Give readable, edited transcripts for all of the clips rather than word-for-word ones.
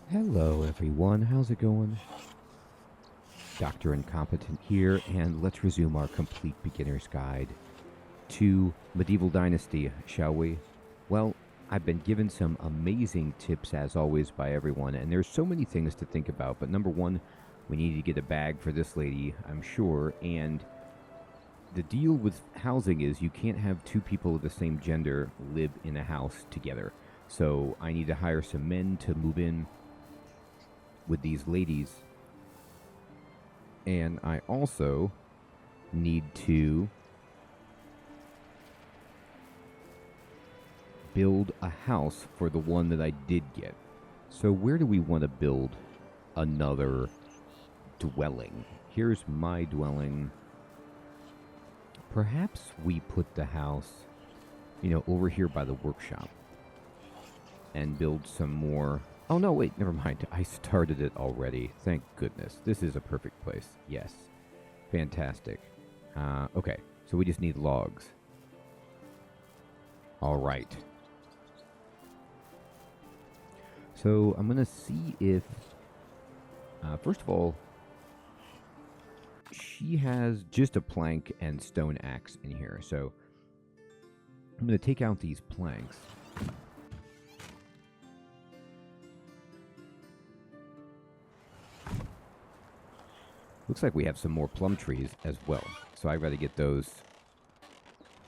Hello, everyone. How's it going? Dr. Incompetent here, and let's resume our complete beginner's guide to Medieval Dynasty, shall we? Well, I've been given some amazing tips, as always, by everyone, and there's so many things to think about. But number one, we need to get a bag for this lady, I'm sure, and the deal with housing is you can't have two people of the same gender live in a house together. So I need to hire some men to move in with these ladies. And I also need to build a house for the one that I did get. So where do we want to build another dwelling? Here's my dwelling. Perhaps we put the house, over here by the workshop and build some more. Oh, no, wait, never mind. I started it already. Thank goodness. This is a perfect place. Yes. Fantastic. Okay, so we just need logs. All right. So I'm going to see if, first of all, she has just a plank and stone axe in here. So I'm going to take out these planks. Looks like we have some more plum trees as well. So I've got to get those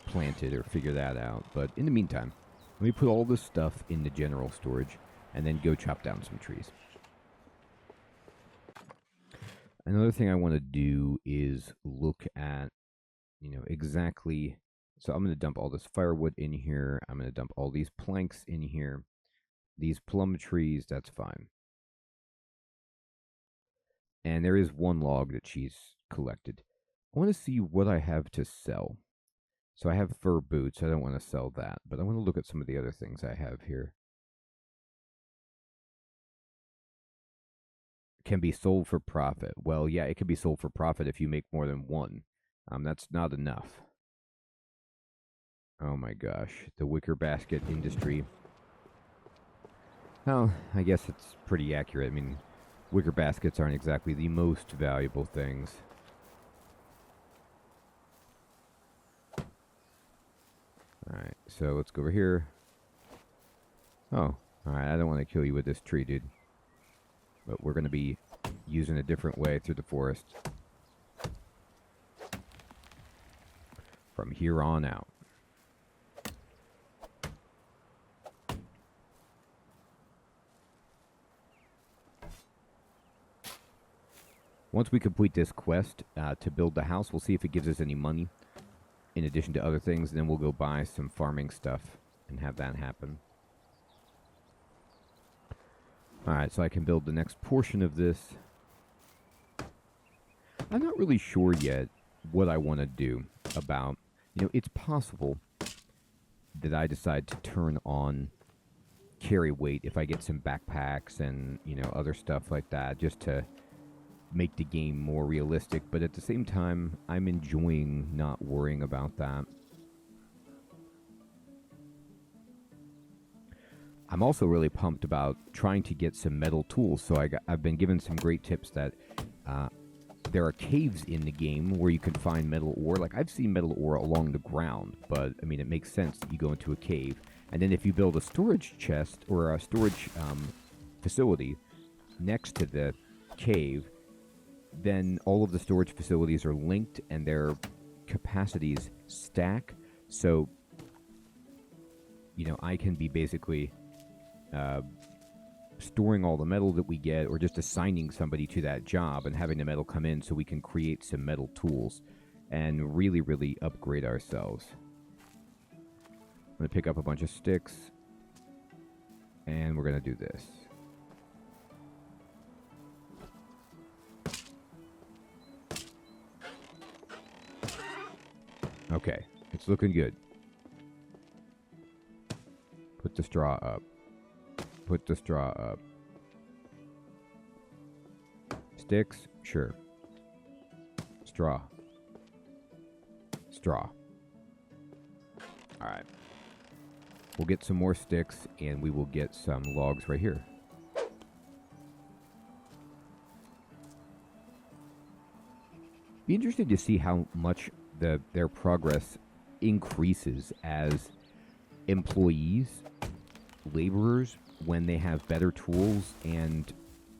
planted or figure that out. But in the meantime, let me put all this stuff in the general storage and then go chop down some trees. Another thing I want to do is look at, exactly. So I'm going to dump all this firewood in here. I'm going to dump all these planks in here. These plum trees, that's fine. And there is one log that she's collected. I want to see what I have to sell. So I have fur boots. I don't want to sell that, but I want to look at some of the other things I have here. Can be sold for profit. Well, yeah, it can be sold for profit if you make more than one. That's not enough. Oh my gosh, the wicker basket industry. Well, I guess it's pretty accurate. I mean, wicker baskets aren't exactly the most valuable things. Alright, so let's go over here. Oh, alright, I don't want to kill you with this tree, dude. But we're going to be using a different way through the forest from here on out. Once we complete this quest to build the house, we'll see if it gives us any money in addition to other things, and then we'll go buy some farming stuff and have that happen. Alright, so I can build the next portion of this. I'm not really sure yet what I want to do about, it's possible that I decide to turn on carry weight if I get some backpacks and, other stuff like that, just to make the game more realistic. But at the same time, I'm enjoying not worrying about that. I'm also really pumped about trying to get some metal tools. So I've been given some great tips that there are caves in the game where you can find metal ore. Like, I've seen metal ore along the ground, but, I mean, it makes sense that you go into a cave. And then if you build a storage chest or a storage facility next to the cave, then all of the storage facilities are linked and their capacities stack. So, I can be basically storing all the metal that we get, or just assigning somebody to that job and having the metal come in so we can create some metal tools and really, really upgrade ourselves. I'm going to pick up a bunch of sticks, and we're going to do this. Okay, it's looking good. Put the straw up. Put the straw up. Sticks? Sure. Straw. Straw. Alright. We'll get some more sticks, and we will get some logs right here. Be interested to see how much their progress increases as employees, laborers, when they have better tools, and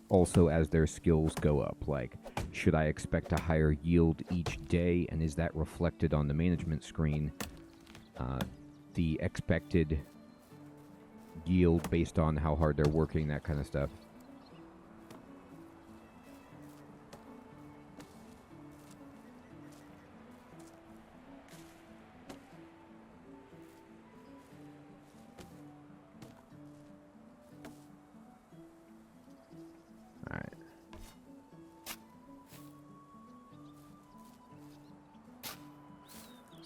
also as their skills go up. Like, should I expect a higher yield each day, and is that reflected on the management screen? The expected yield based on how hard they're working, that kind of stuff. Alright.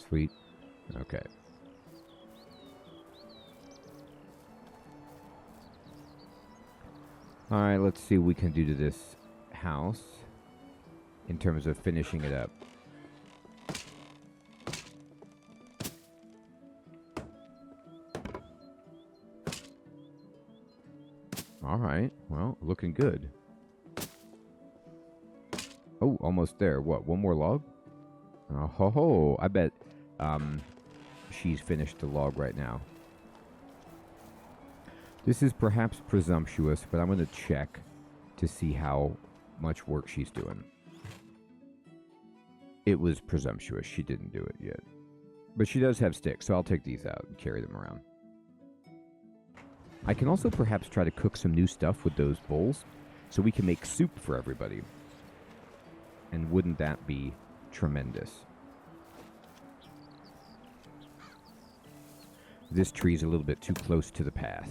Sweet. Okay. Alright, let's see what we can do to this house in terms of finishing it up. Alright, well, looking good. Oh, almost there. What, one more log? Oh, ho, ho. I bet she's finished the log right now. This is perhaps presumptuous, but I'm going to check to see how much work she's doing. It was presumptuous. She didn't do it yet. But she does have sticks, so I'll take these out and carry them around. I can also perhaps try to cook some new stuff with those bowls, so we can make soup for everybody. And wouldn't that be tremendous? This tree's a little bit too close to the path.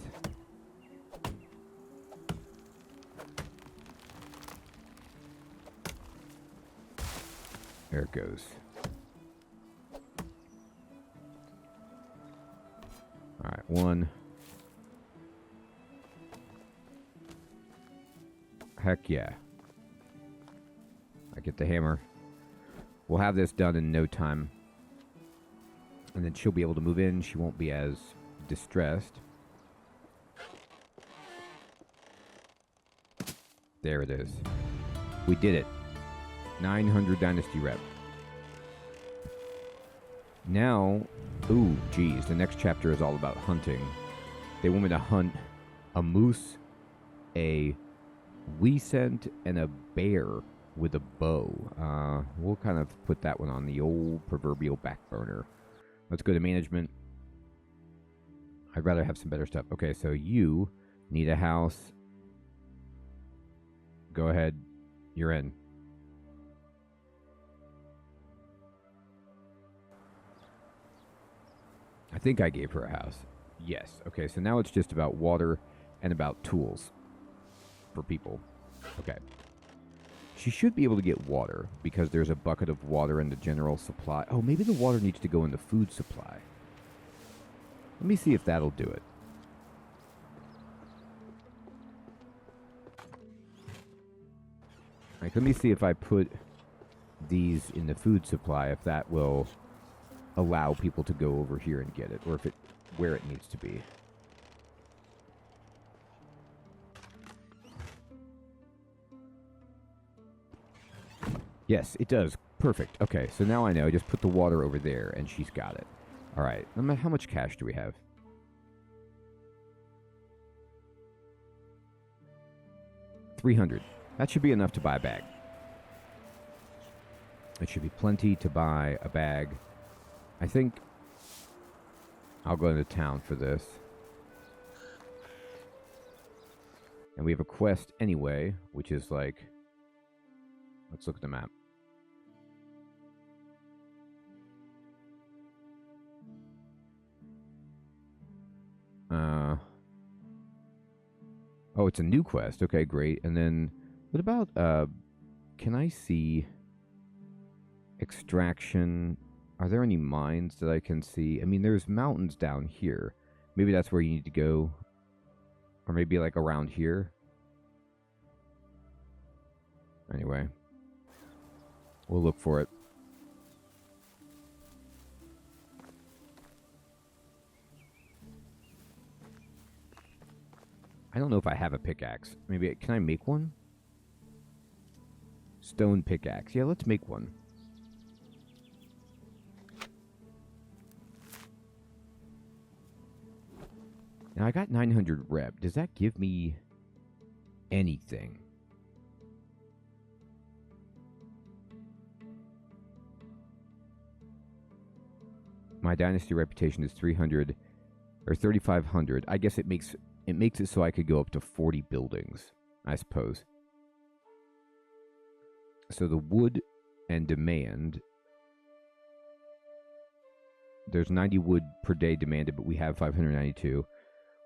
There it goes. Alright, one. Heck yeah. I get the hammer. We'll have this done in no time. And then she'll be able to move in. She won't be as distressed. There it is. We did it. 900 Dynasty rep. Now, ooh, geez, the next chapter is all about hunting. They want me to hunt a moose, a weasent, and a bear with a bow. We'll kind of put that one on the old proverbial back burner. Let's go to management. I'd rather have some better stuff. Okay, so you need a house. Go ahead. You're in. I think I gave her a house. Yes. Okay, so now it's just about water and about tools for people. Okay. She should be able to get water because there's a bucket of water in the general supply. Oh, maybe the water needs to go in the food supply. Let me see if that'll do it. Like, let me see if I put these in the food supply, if that will allow people to go over here and get it, or if it where it needs to be. Yes, it does. Perfect. Okay, so now I know. Just put the water over there, and she's got it. All right. How much cash do we have? $300. That should be enough to buy a bag. It should be plenty to buy a bag. I think I'll go into town for this. And we have a quest anyway, which is like... Let's look at the map. Oh, it's a new quest. Okay, great. And then, what about, can I see extraction? Are there any mines that I can see? I mean, there's mountains down here. Maybe that's where you need to go. Or maybe like around here. Anyway. We'll look for it. I don't know if I have a pickaxe. Maybe, can I make one? Stone pickaxe. Yeah, let's make one. Now, I got 900 rep. Does that give me anything? My dynasty reputation is 300 or 3,500. I guess it makes it so I could go up to 40 buildings, I suppose. So the wood and demand, there's 90 wood per day demanded, but we have 592.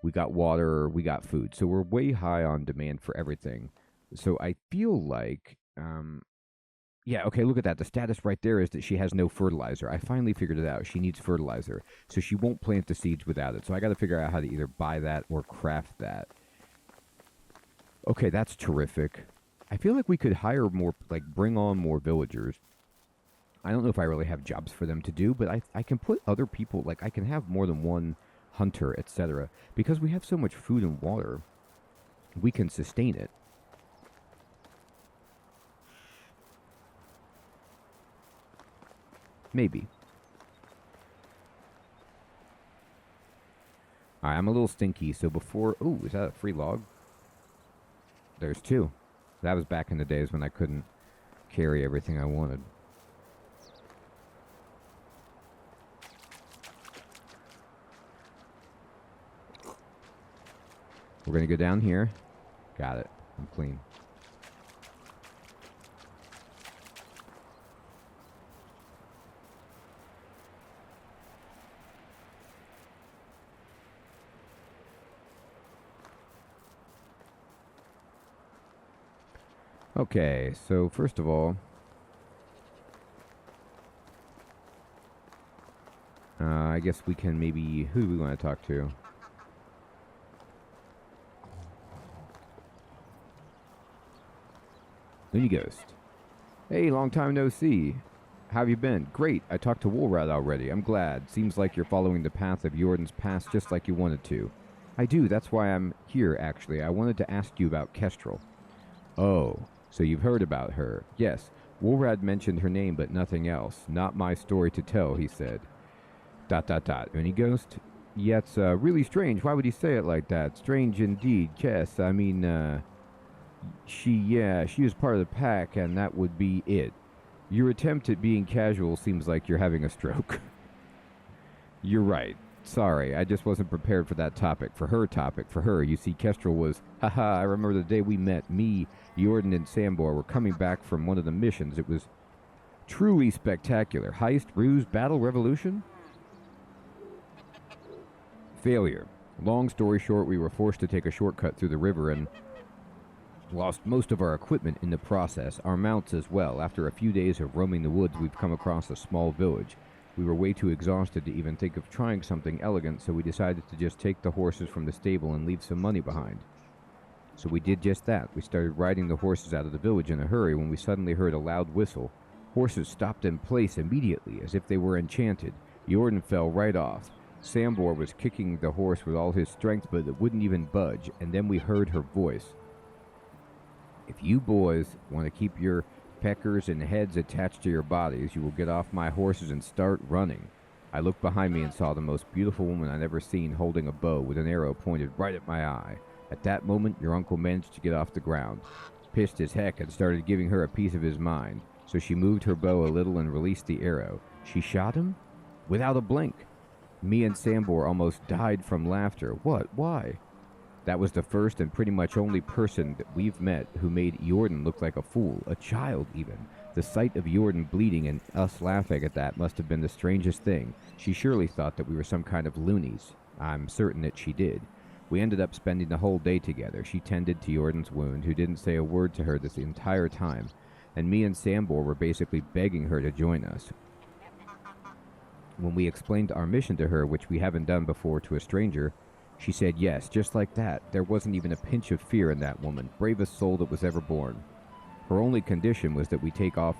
We got water, we got food. So we're way high on demand for everything. So I feel like, yeah, okay, look at that. The status right there is that she has no fertilizer. I finally figured it out. She needs fertilizer. So she won't plant the seeds without it. So I got to figure out how to either buy that or craft that. Okay, that's terrific. I feel like we could hire more, like bring on more villagers. I don't know if I really have jobs for them to do, but I can put other people, like I can have more than one hunter, etc. Because we have so much food and water, we can sustain it. Maybe. Alright, I'm a little stinky, so before... Ooh, is that a free log? There's two. That was back in the days when I couldn't carry everything I wanted. We're going to go down here. Got it. I'm clean. Okay, so first of all, I guess we can maybe... Who do we want to talk to? Loony Ghost. Hey, long time no see. How have you been? Great. I talked to Woolrat already. I'm glad. Seems like you're following the path of Jordan's past just like you wanted to. I do. That's why I'm here, actually. I wanted to ask you about Kestrel. Oh, so you've heard about her. Yes. Woolrat mentioned her name, but nothing else. Not my story to tell, he said. ... Loony Ghost? Yeah, it's really strange. Why would he say it like that? Strange indeed. Yes, I mean, she was part of the pack, and that would be it. Your attempt at being casual seems like you're having a stroke. You're right. Sorry, I just wasn't prepared for that topic. For her. You see, Kestrel was... Haha, I remember the day we met. Me, Jordan, and Sambor were coming back from one of the missions. It was truly spectacular. Heist, ruse, battle, revolution? Failure. Long story short, we were forced to take a shortcut through the river and lost most of our equipment in the process, our mounts as well. After a few days of roaming the woods, we've come across a small village. We were way too exhausted to even think of trying something elegant, so we decided to just take the horses from the stable and leave some money behind. So we did just that. We started riding the horses out of the village in a hurry when we suddenly heard a loud whistle. Horses stopped in place immediately, as if they were enchanted. Jordan fell right off. Sambor was kicking the horse with all his strength, but it wouldn't even budge, and then we heard her voice. If you boys want to keep your peckers and heads attached to your bodies, you will get off my horses and start running. I looked behind me and saw the most beautiful woman I'd ever seen holding a bow with an arrow pointed right at my eye. At that moment, your uncle managed to get off the ground, pissed as heck, and started giving her a piece of his mind. So she moved her bow a little and released the arrow. She shot him? Without a blink. Me and Sambor almost died from laughter. What? Why? That was the first and pretty much only person that we've met who made Jordan look like a fool, a child even. The sight of Jordan bleeding and us laughing at that must have been the strangest thing. She surely thought that we were some kind of loonies. I'm certain that she did. We ended up spending the whole day together. She tended to Jordan's wound, who didn't say a word to her this entire time, and me and Sambor were basically begging her to join us. When we explained our mission to her, which we haven't done before to a stranger, she said yes, just like that. There wasn't even a pinch of fear in that woman, bravest soul that was ever born. Her only condition was that we take all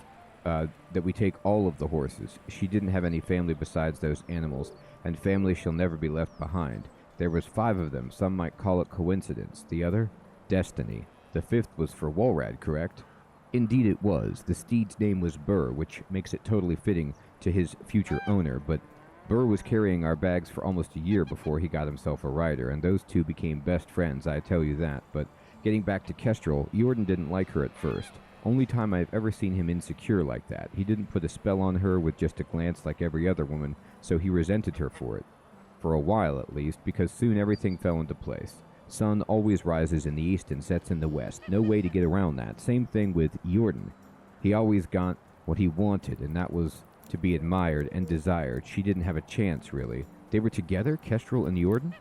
of the horses. She didn't have any family besides those animals, and family shall never be left behind. There was 5 of them. Some might call it coincidence. The other? Destiny. The 5th was for Walrad, correct? Indeed it was. The steed's name was Burr, which makes it totally fitting to his future owner, but Burr was carrying our bags for almost a year before he got himself a rider, and those two became best friends, I tell you that. But getting back to Kestrel, Jordan didn't like her at first. Only time I've ever seen him insecure like that. He didn't put a spell on her with just a glance like every other woman, so he resented her for it. For a while, at least, because soon everything fell into place. Sun always rises in the east and sets in the west. No way to get around that. Same thing with Jordan. He always got what he wanted, and that was to be admired and desired. She didn't have a chance, really. They were together, Kestrel and Jordan?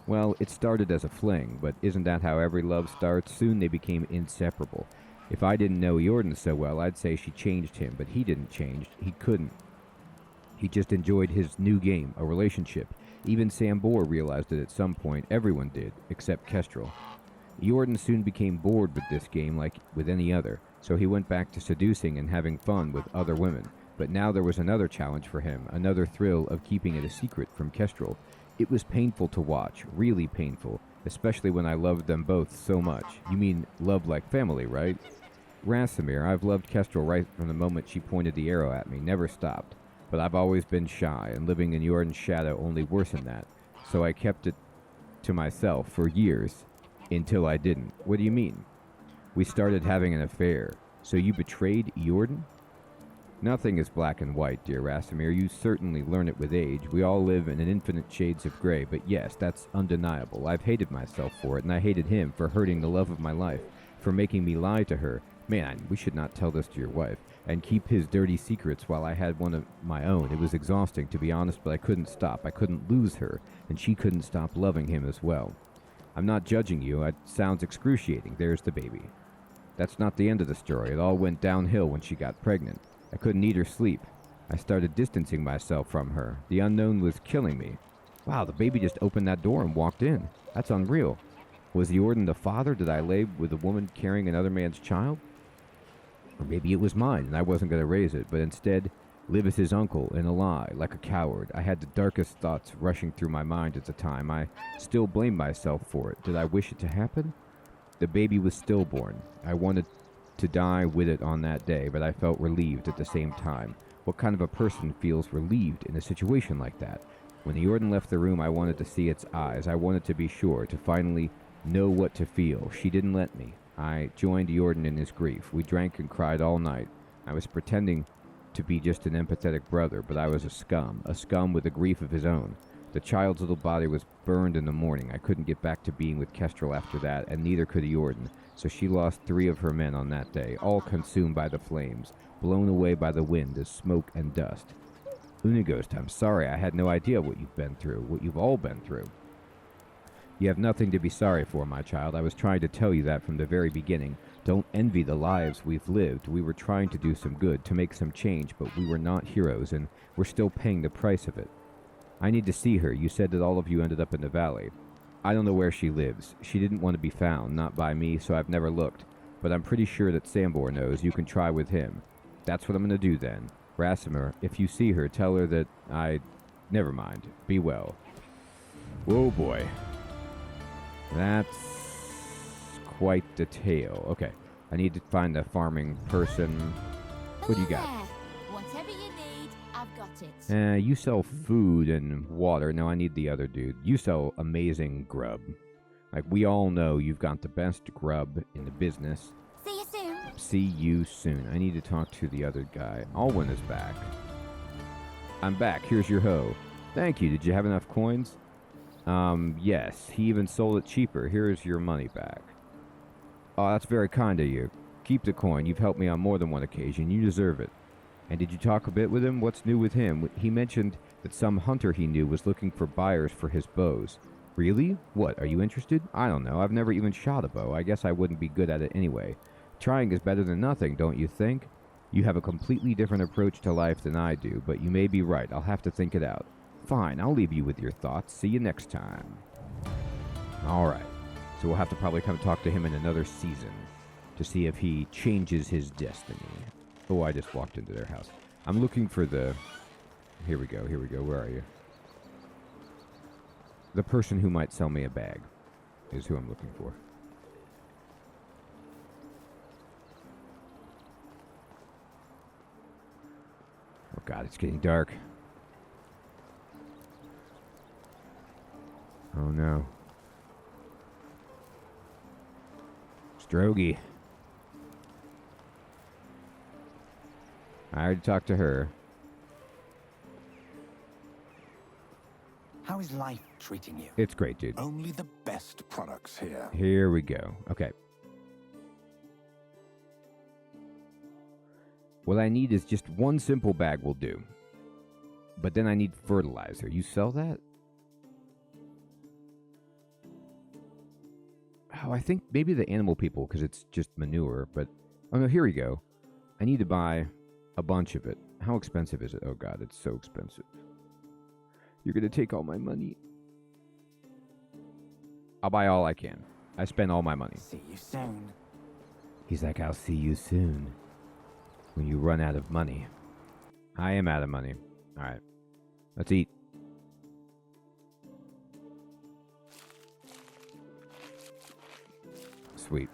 Well, it started as a fling, but isn't that how every love starts? Soon they became inseparable. If I didn't know Jordan so well, I'd say she changed him, but he didn't change. He couldn't. He just enjoyed his new game, a relationship. Even Sam Bohr realized it at some point. Everyone did, except Kestrel. Jordan soon became bored with this game like with any other, so he went back to seducing and having fun with other women. But now there was another challenge for him, another thrill of keeping it a secret from Kestrel. It was painful to watch, really painful, especially when I loved them both so much. You mean love like family, right? Rasimir, I've loved Kestrel right from the moment she pointed the arrow at me, never stopped. But I've always been shy, and living in Jordan's shadow only worsened that. So I kept it to myself for years, until I didn't. What do you mean? We started having an affair. So you betrayed Jordan? Nothing is black and white, dear Rasimir. You certainly learn it with age. We all live in an infinite shades of gray, but yes, that's undeniable. I've hated myself for it, and I hated him for hurting the love of my life, for making me lie to her. Man, we should not tell this to your wife, and keep his dirty secrets while I had one of my own. It was exhausting, to be honest, but I couldn't stop. I couldn't lose her, and she couldn't stop loving him as well. I'm not judging you. It sounds excruciating. There's the baby. That's not the end of the story. It all went downhill when she got pregnant. I couldn't eat or sleep. I started distancing myself from her. The unknown was killing me. Wow, the baby just opened that door and walked in. That's unreal. Was Jordan the father? Did I lay with a woman carrying another man's child? Or maybe it was mine and I wasn't going to raise it, but instead live as his uncle in a lie, like a coward. I had the darkest thoughts rushing through my mind at the time. I still blame myself for it. Did I wish it to happen? The baby was stillborn. I wanted to die with it on that day, but I felt relieved at the same time. What kind of a person feels relieved in a situation like that? When Jordan left the room, I wanted to see its eyes. I wanted to be sure, to finally know what to feel. She didn't let me. I joined Jordan in his grief. We drank and cried all night. I was pretending to be just an empathetic brother, but I was a scum with a grief of his own. The child's little body was burned in the morning. I couldn't get back to being with Kestrel after that, and neither could Jordan. So she lost 3 of her men on that day, all consumed by the flames, blown away by the wind as smoke and dust. Unigost, I'm sorry. I had no idea what you've been through, what you've all been through. You have nothing to be sorry for, my child. I was trying to tell you that from the very beginning. Don't envy the lives we've lived. We were trying to do some good, to make some change, but we were not heroes, and we're still paying the price of it. I need to see her. You said that all of you ended up in the valley. I don't know where she lives. She didn't want to be found, not by me, so I've never looked. But I'm pretty sure that Sambor knows. You can try with him. That's what I'm going to do then. Rasimir, if you see her, tell her that I... Never mind. Be well. Whoa, boy. That's quite the tale. Okay, I need to find a farming person. What do you got? Whatever you need, I've got it. You sell food and water. No, I need the other dude. You sell amazing grub. Like, we all know you've got the best grub in the business. See you soon. See you soon. I need to talk to the other guy. Alwyn is back. I'm back. Here's your hoe. Thank you. Did you have enough coins? Yes. He even sold it cheaper. Here's your money back. Oh, that's very kind of you. Keep the coin. You've helped me on more than one occasion. You deserve it. And did you talk a bit with him? What's new with him? He mentioned that some hunter he knew was looking for buyers for his bows. Really? What, are you interested? I don't know. I've never even shot a bow. I guess I wouldn't be good at it anyway. Trying is better than nothing, don't you think? You have a completely different approach to life than I do, but you may be right. I'll have to think it out. Fine, I'll leave you with your thoughts. See you next time. Alright. So we'll have to probably come talk to him in another season to see if he changes his destiny. Oh, I just walked into their house. I'm looking for the... Here we go. Where are you? The person who might sell me a bag is who I'm looking for. Oh god, it's getting dark. Oh no. Strogie. I already talked to her. How is life treating you? It's great, dude. Only the best products here. Here we go. Okay. What I need is just one simple bag will do. But then I need fertilizer. You sell that? Oh, I think maybe the animal people, because it's just manure. But, oh no, here we go. I need to buy a bunch of it. How expensive is it? Oh god, it's so expensive. You're going to take all my money. I'll buy all I can. I spend all my money. See you soon. He's like, I'll see you soon. When you run out of money. I am out of money. Alright. Let's eat. Sweet.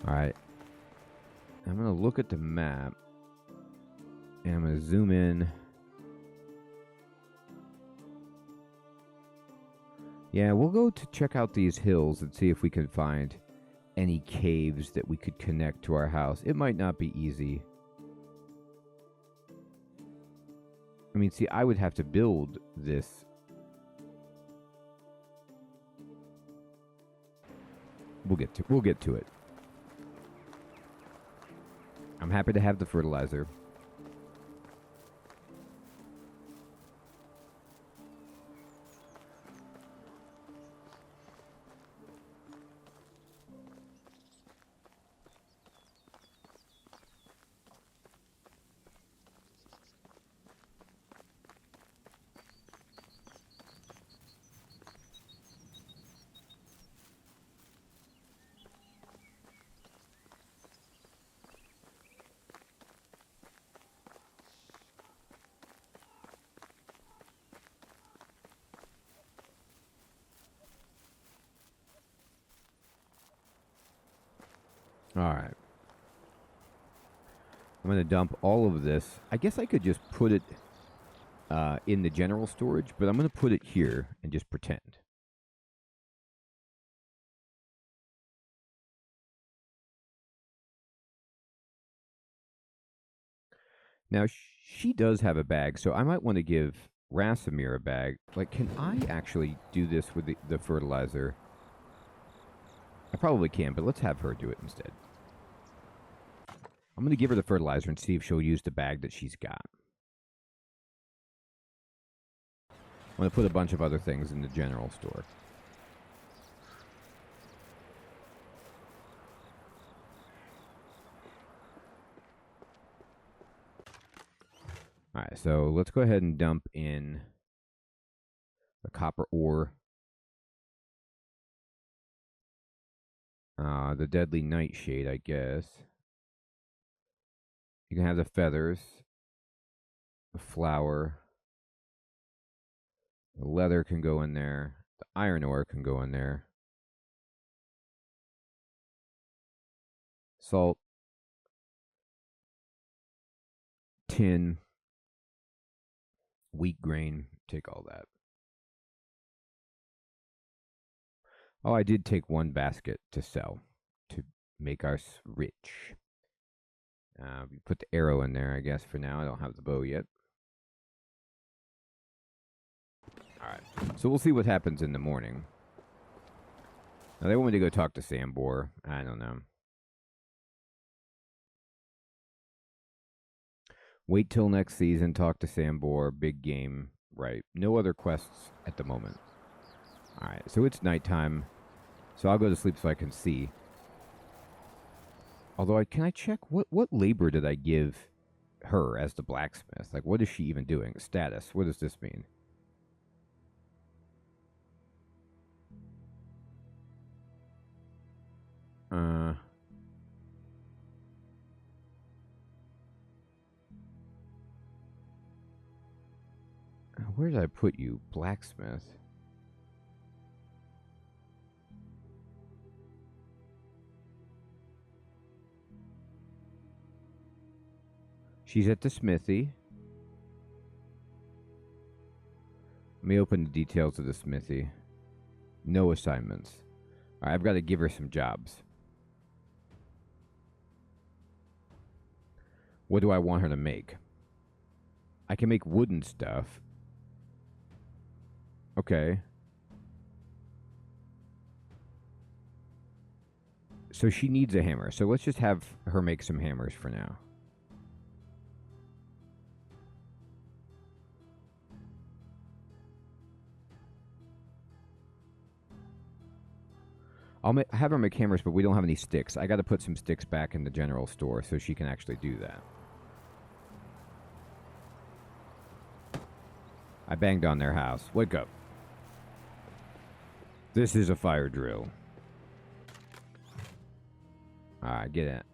Alright. I'm going to look at the map. And I'm going to zoom in. Yeah, we'll go to check out these hills and see if we can find any caves that we could connect to our house. It might not be easy. I mean, see, I would have to build this. We'll get to it. I'm happy to have the fertilizer. Alright. I'm going to dump all of this. I guess I could just put it in the general storage, but I'm going to put it here and just pretend. Now, she does have a bag, so I might want to give Rasamir a bag. Like, can I actually do this with the fertilizer? I probably can, but let's have her do it instead. I'm going to give her the fertilizer and see if she'll use the bag that she's got. I'm going to put a bunch of other things in the general store. Alright, so let's go ahead and dump in the copper ore. The deadly nightshade, I guess. You can have the feathers, the flour, the leather can go in there, the iron ore can go in there, salt, tin, wheat grain, take all that. Oh, I did take one basket to sell to make us rich. We put the arrow in there, I guess, for now. I don't have the bow yet. Alright, so we'll see what happens in the morning. Now, they want me to go talk to Sambor. I don't know. Wait till next season, talk to Sambor, big game, right. No other quests at the moment. Alright, so it's nighttime, so I'll go to sleep so I can see. Although, can I check, what labor did I give her as the blacksmith? Like, what is she even doing? Status, what does this mean? Where did I put you? Blacksmith. She's at the smithy. Let me open the details of the smithy. No assignments. All right, I've got to give her some jobs. What do I want her to make? I can make wooden stuff. Okay. So she needs a hammer. So let's just have her make some hammers for now. Have her make hammers, but we don't have any sticks. I got to put some sticks back in the general store so she can actually do that. I banged on their house. Wake up. This is a fire drill. Alright, get it.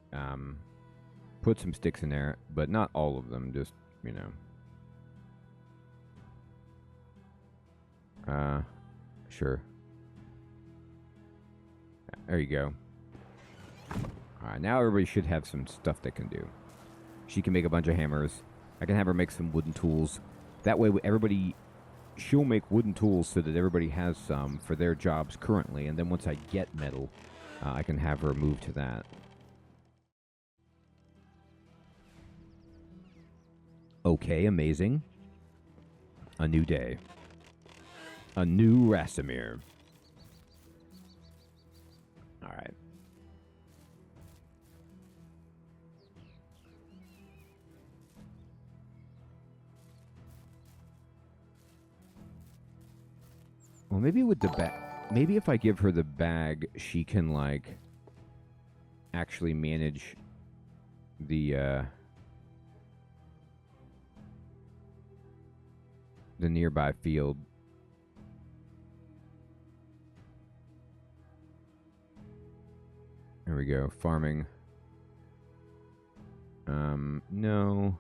Put some sticks in there, but not all of them, just, you know. Sure. There you go. Alright, now everybody should have some stuff they can do. She can make a bunch of hammers. I can have her make some wooden tools. That way, she'll make wooden tools so that everybody has some for their jobs currently. And then once I get metal, I can have her move to that. Okay, amazing. A new day. A new Rasimir. Alright. Well, maybe with the bag... Maybe if I give her the bag, she can, like, actually manage the nearby field. There we go. Farming. No.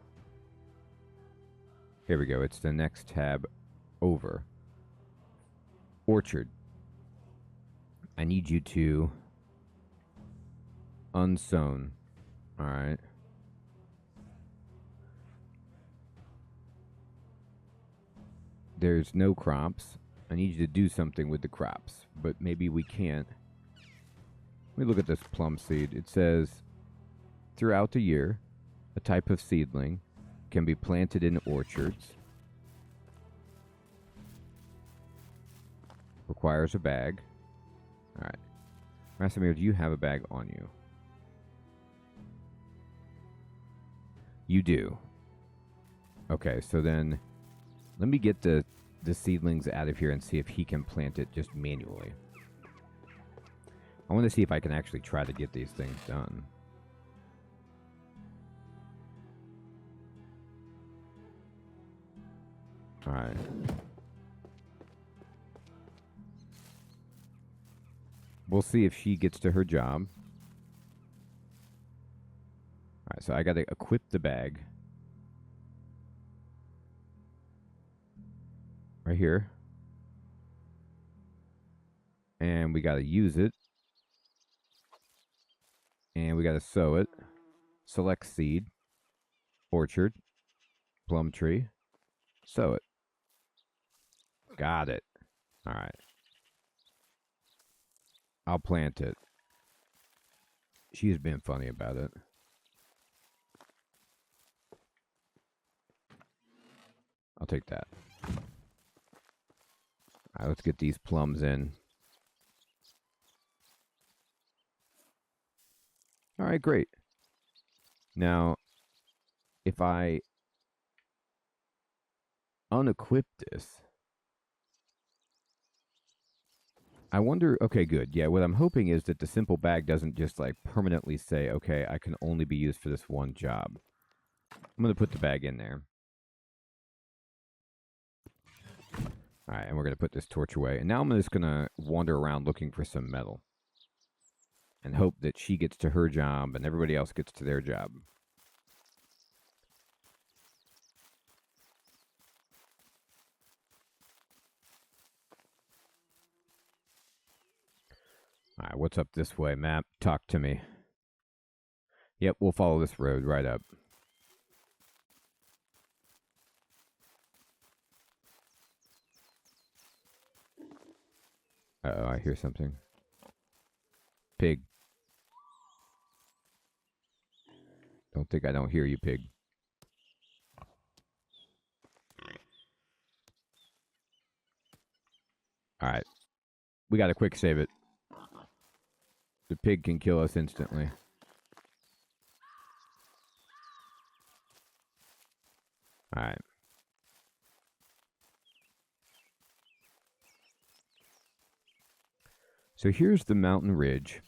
Here we go. It's the next tab over. Orchard. I need you to unsown. Alright. There's no crops. I need you to do something with the crops, but maybe we can't. Let me look at this plum seed. It says, throughout the year, a type of seedling can be planted in orchards. Requires a bag. Alright. Rasimir, do you have a bag on you? You do. Okay, so then let me get the seedlings out of here and see if he can plant it just manually. I want to see if I can actually try to get these things done. Alright. We'll see if she gets to her job. Alright, so I gotta equip the bag. Right here. And we gotta use it. And we gotta sow it. Select seed. Orchard. Plum tree. Sow it. Got it. Alright. I'll plant it. She's been funny about it. I'll take that. Alright, let's get these plums in. Alright, great. Now, if I unequip this, I wonder, okay, good. Yeah, what I'm hoping is that the simple bag doesn't just like permanently say, okay, I can only be used for this one job. I'm going to put the bag in there. Alright, and we're going to put this torch away. And now I'm just going to wander around looking for some metal. And hope that she gets to her job and everybody else gets to their job. Alright, what's up this way, map? Talk to me. Yep, we'll follow this road right up. Uh-oh, I hear something. Pig. Don't think I don't hear you, pig. Alright. We gotta quick save it. The pig can kill us instantly. Alright. So here's the mountain ridge.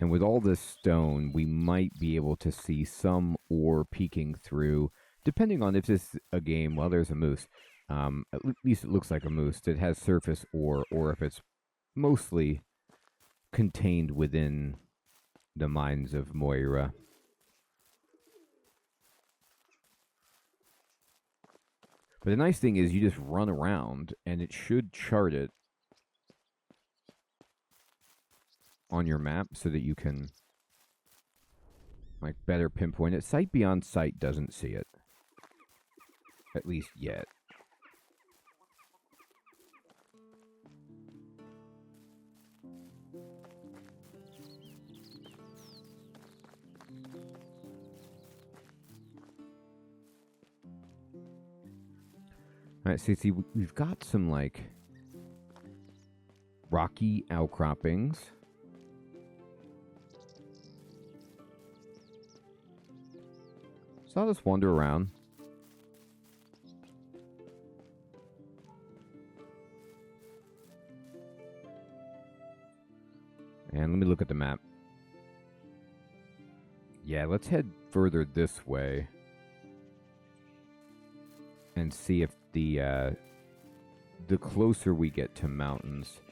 And with all this stone, we might be able to see some ore peeking through, depending on if this is a game. Well, there's a moose. At least it looks like a moose that has surface ore, or if it's mostly contained within the mines of Moira. But the nice thing is you just run around, and it should chart it on your map so that you can like better pinpoint it. Sight beyond sight doesn't see it, at least yet. All right, so see, we've got some like rocky outcroppings. So I'll just wander around. And let me look at the map. Yeah, let's head further this way and see if the closer we get to mountains,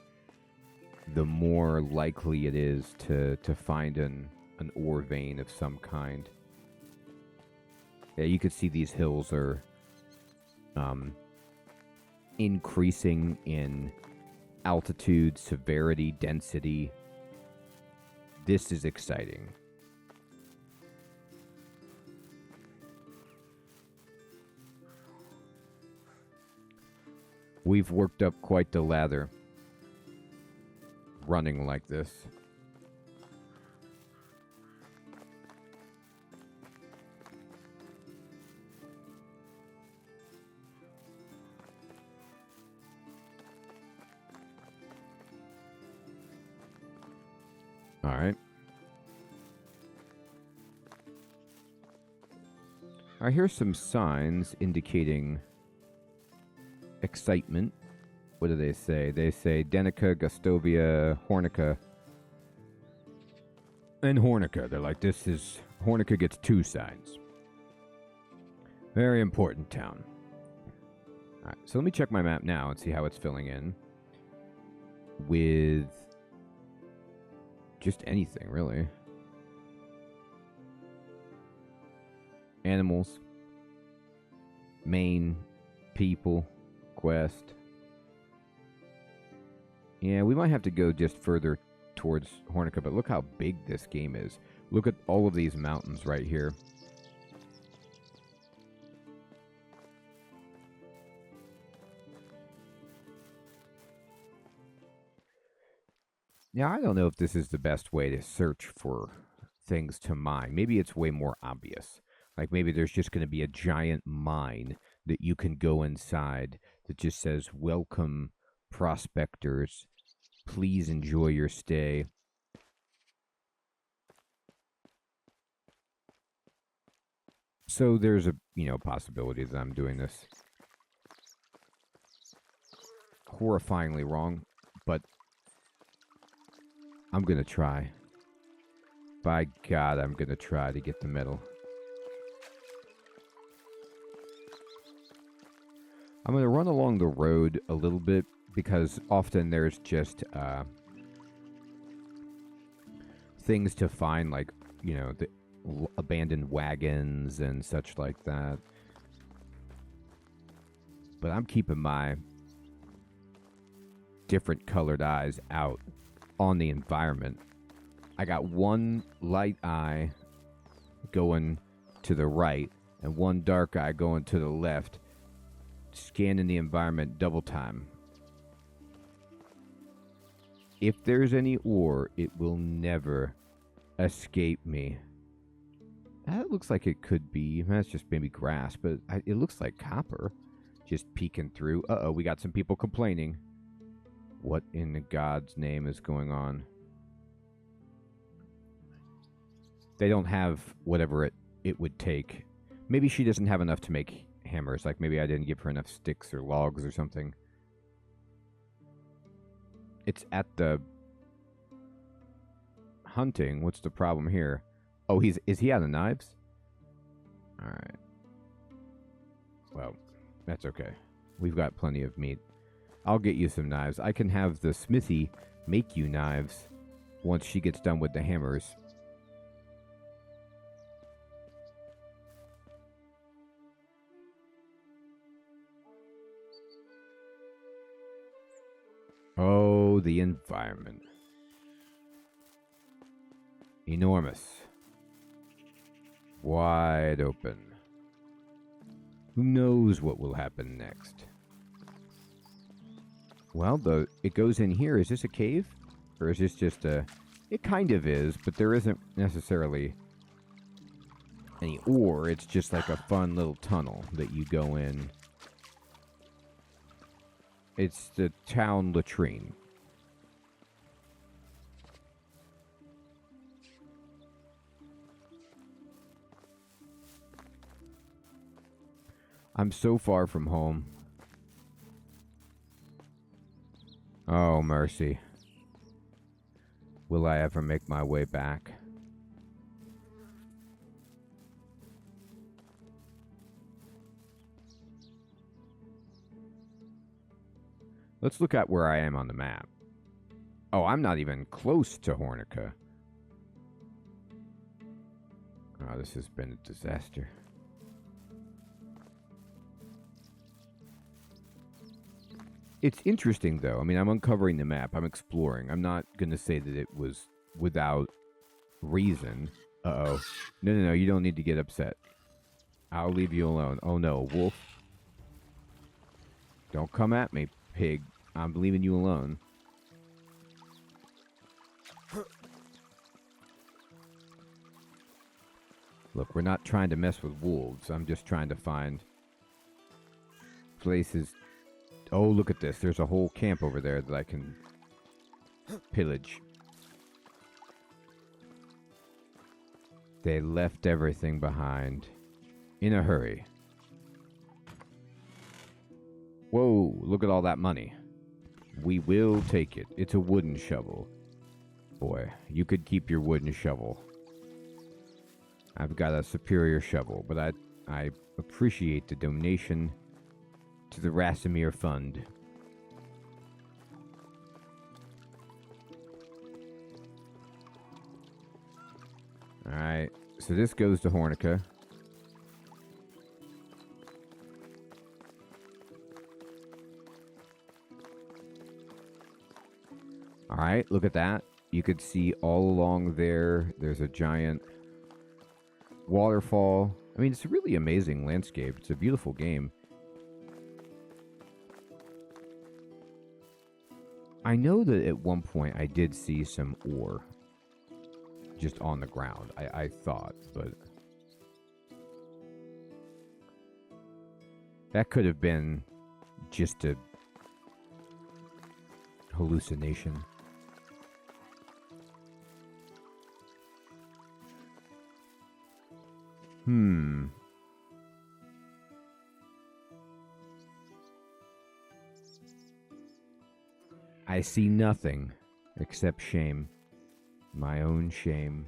the more likely it is to find an ore vein of some kind. Yeah, you can see these hills are increasing in altitude, severity, density. This is exciting. We've worked up quite the lather running like this. All right. I hear some signs indicating excitement. What do they say? They say Denica, Gustovia, Hornica, and Hornica. They're like, this is... Hornica gets 2 signs. Very important town. Alright, so let me check my map now and see how it's filling in. With... just anything, really. Animals. Main people. Quest. Yeah, we might have to go just further towards Hornica, but look how big this game is. Look at all of these mountains right here. Now, I don't know if this is the best way to search for things to mine. Maybe it's way more obvious. Like maybe there's just going to be a giant mine that you can go inside that just says, "Welcome, prospectors. Please enjoy your stay." So there's a, possibility that I'm doing this horrifyingly wrong, but I'm going to try. By God, I'm going to try to get the medal. I'm going to run along the road a little bit because often there's just things to find, like, the abandoned wagons and such like that. But I'm keeping my different colored eyes out on the environment. I got one light eye going to the right and one dark eye going to the left, scanning the environment double time. If there's any ore, it will never escape me. That looks like it could be. That's just maybe grass, but it looks like copper. Just peeking through. Uh-oh, we got some people complaining. What in the God's name is going on? They don't have whatever it would take. Maybe she doesn't have enough to make hammers. Like maybe I didn't give her enough sticks or logs or something. It's at the hunting. What's the problem here? Oh, is he out of knives? Alright. Well, that's okay. We've got plenty of meat. I'll get you some knives. I can have the smithy make you knives once she gets done with the hammers. Oh, the environment. Enormous. Wide open. Who knows what will happen next? Well, it goes in here. Is this a cave? Or is this just a... It kind of is, but there isn't necessarily any ore. It's just like a fun little tunnel that you go in. It's the town latrine. I'm so far from home. Oh, mercy. Will I ever make my way back? Let's look at where I am on the map. Oh, I'm not even close to Hornica. Oh, this has been a disaster. It's interesting, though. I mean, I'm uncovering the map. I'm exploring. I'm not going to say that it was without reason. Uh-oh. No, you don't need to get upset. I'll leave you alone. Oh, no, wolf. Don't come at me, pig. I'm leaving you alone. Look, we're not trying to mess with wolves. I'm just trying to find places. Oh, look at this. There's a whole camp over there that I can pillage. They left everything behind in a hurry. Whoa, look at all that money. We will take it. It's a wooden shovel. Boy, you could keep your wooden shovel. I've got a superior shovel, but I appreciate the donation to the Rasimir Fund. Alright, so this goes to Hornica. Alright, look at that. You could see all along there, there's a giant waterfall. I mean, it's a really amazing landscape. It's a beautiful game. I know that at one point I did see some ore just on the ground, I thought, but that could have been just a hallucination. I see nothing except shame. My own shame.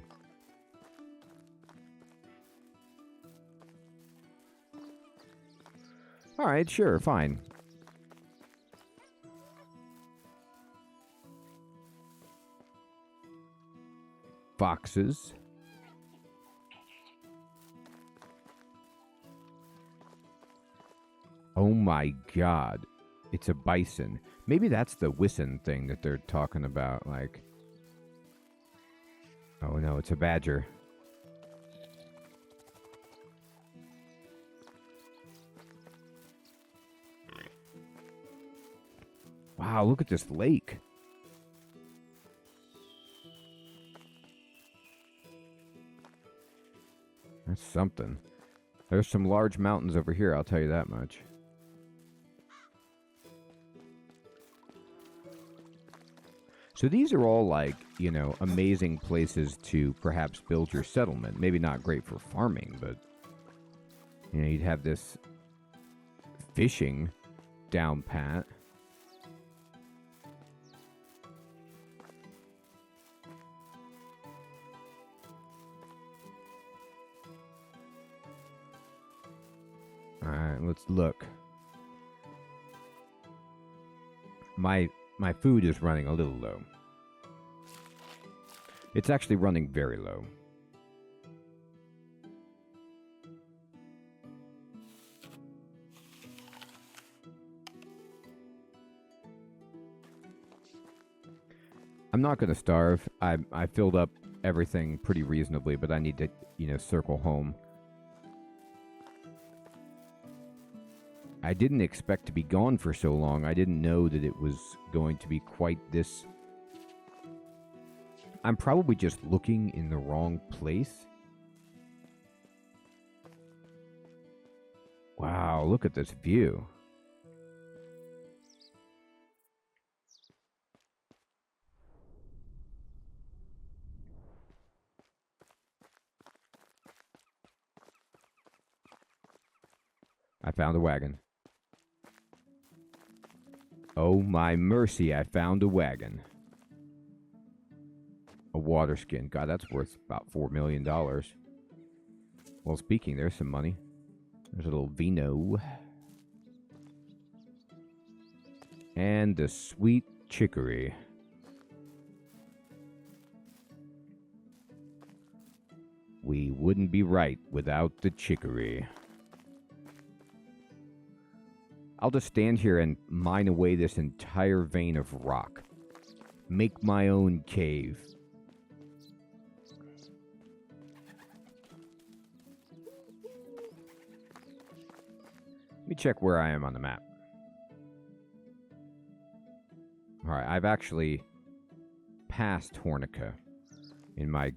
Alright, sure, fine. Foxes. Oh my god. It's a bison. Maybe that's the Wison thing that they're talking about, like... Oh no, it's a badger. Wow, look at this lake. That's something. There's some large mountains over here, I'll tell you that much. So these are all like, you know, amazing places to perhaps build your settlement. Maybe not great for farming, but, you know, you'd have this fishing down pat. Alright, let's look. My food is running a little low. It's actually running very low. I'm not going to starve. I filled up everything pretty reasonably, but I need to, you know, circle home. I didn't expect to be gone for so long. I didn't know that it was going to be quite this. I'm probably just looking in the wrong place. Wow, look at this view. I found a wagon. Oh my mercy, I found a wagon. A water skin. God, that's worth about $4 million. Well, speaking, there's some money. There's a little vino. And the sweet chicory. We wouldn't be right without the chicory. I'll just stand here and mine away this entire vein of rock. Make my own cave. Let me check where I am on the map. Alright, I've actually passed Hornica in my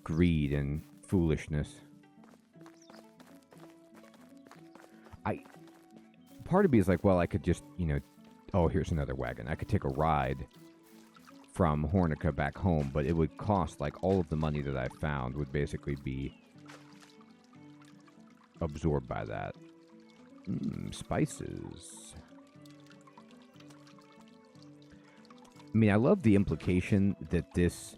greed and foolishness. Part of me is like, well, I could just, you know, oh, here's another wagon. I could take a ride from Hornica back home, but it would cost, like, all of the money that I found would basically be absorbed by that. Spices. I mean, I love the implication that this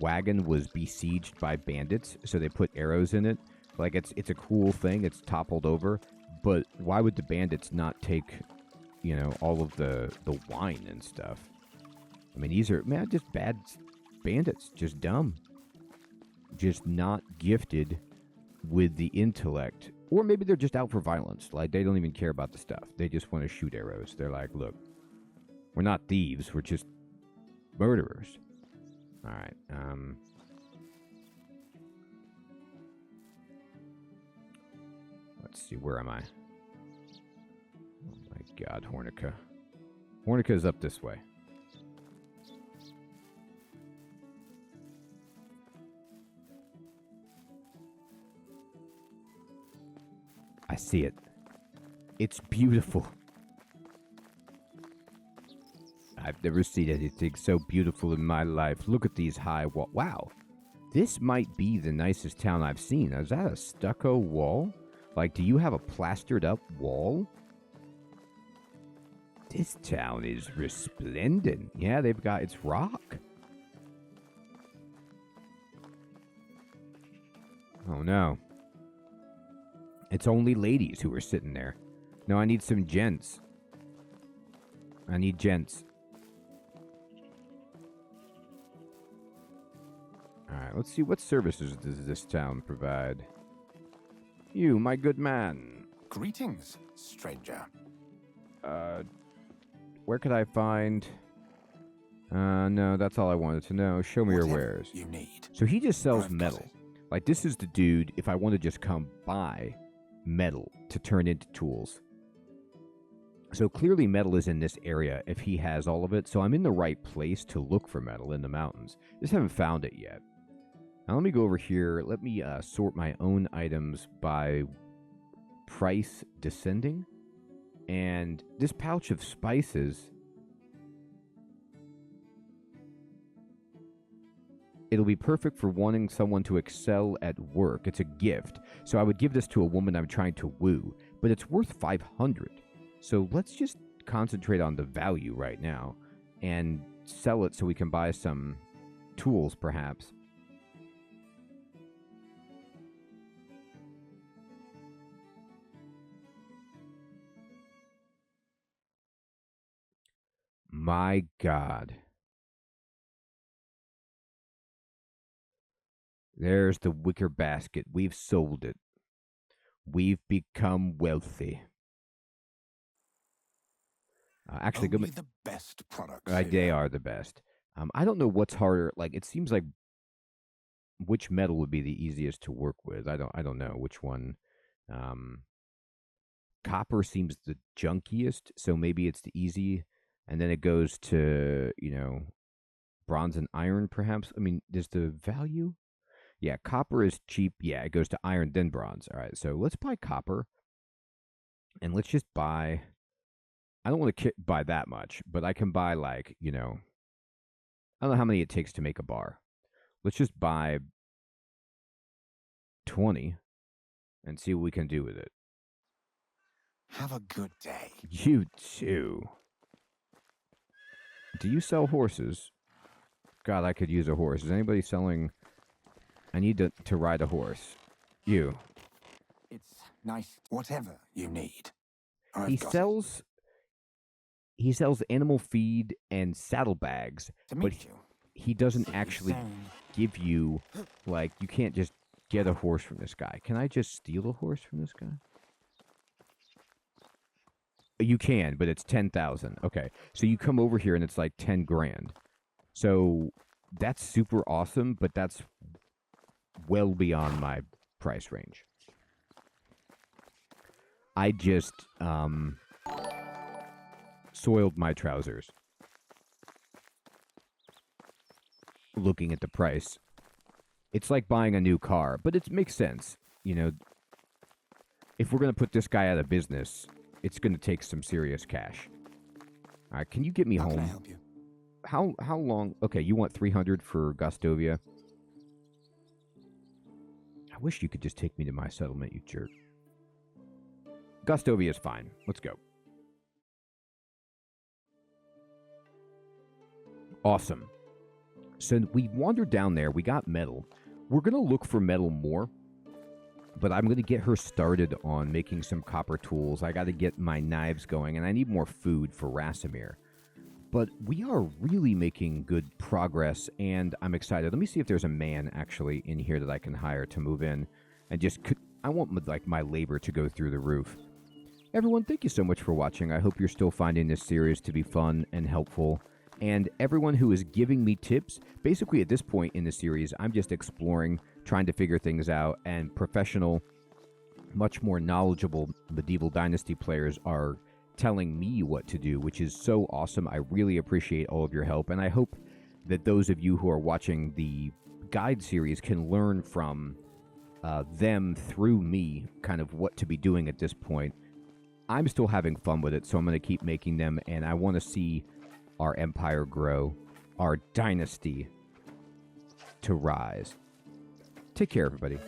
wagon was besieged by bandits, so they put arrows in it. Like, it's a cool thing. It's toppled over. But why would the bandits not take, you know, all of the wine and stuff? I mean, these are, man, just bad bandits. Just dumb. Just not gifted with the intellect. Or maybe they're just out for violence. Like, they don't even care about the stuff. They just want to shoot arrows. They're like, look, we're not thieves. We're just murderers. All right. Let's see, where am I? Oh my god, Hornica. Hornica is up this way. I see it. It's beautiful. I've never seen anything so beautiful in my life. Look at these high walls. Wow. This might be the nicest town I've seen. Is that a stucco wall? Like, do you have a plastered up wall? This town is resplendent. Yeah, they've got, it's rock. Oh no. It's only ladies who are sitting there. No, I need some gents. I need gents. Alright, let's see, what services does this town provide? You, my good man. Greetings, stranger. Where could I find... no, that's all I wanted to know. Show me your Whatever wares. you need. So he just sells I've got metal. it. Like, this is the dude, if I want to just come buy metal to turn into tools. So clearly metal is in this area if he has all of it. So I'm in the right place to look for metal in the mountains. Just haven't found it yet. Now let me go over here. Let me sort my own items by price descending. And this pouch of spices, it'll be perfect for wanting someone to excel at work. It's a gift. So I would give this to a woman I'm trying to woo, but it's worth 500. So let's just concentrate on the value right now and sell it so we can buy some tools, perhaps. My God. There's the wicker basket. We've sold it. We've become wealthy. Actually, Only the best products. They are the best. I don't know what's harder. Like, it seems like which metal would be the easiest to work with. I don't know which one. Copper seems the junkiest, so maybe it's the easy, and then it goes to, bronze and iron, perhaps. I mean, there's the value. Yeah, copper is cheap. Yeah, it goes to iron, then bronze. All right, so let's buy copper, and let's just buy. I don't want to buy that much, but I can buy I don't know how many it takes to make a bar. Let's just buy 20 and see what we can do with it. Have a good day. You too. Do you sell horses? God, I could use a horse. Is anybody selling? I need to ride a horse. You. It's nice. Whatever you need. He sells animal feed and saddlebags, but he doesn't actually give you, you can't just get a horse from this guy. Can I just steal a horse from this guy? You can, but it's 10,000. Okay, so you come over here and it's like 10 grand. So that's super awesome, but that's well beyond my price range. I just soiled my trousers looking at the price. It's like buying a new car, but it makes sense. If we're going to put this guy out of business, it's going to take some serious cash. All right, can you get me home? How can I help you? How long? Okay, you want 300 for Gostovia? I wish you could just take me to my settlement, you jerk. Gostovia is fine. Let's go. Awesome. So we wandered down there. We got metal. We're going to look for metal more. But I'm going to get her started on making some copper tools. I got to get my knives going. And I need more food for Rasimir. But we are really making good progress. And I'm excited. Let me see if there's a man actually in here that I can hire to move in. And I want my labor to go through the roof. Everyone, thank you so much for watching. I hope you're still finding this series to be fun and helpful. And everyone who is giving me tips, basically at this point in the series, I'm just exploring, trying to figure things out, and professional, much more knowledgeable Medieval Dynasty players are telling me what to do, which is so awesome. I really appreciate all of your help, and I hope that those of you who are watching the guide series can learn from them through me, kind of what to be doing at this point. I'm still having fun with it, so I'm going to keep making them, and I want to see our empire grow, our dynasty to rise. Take care, everybody.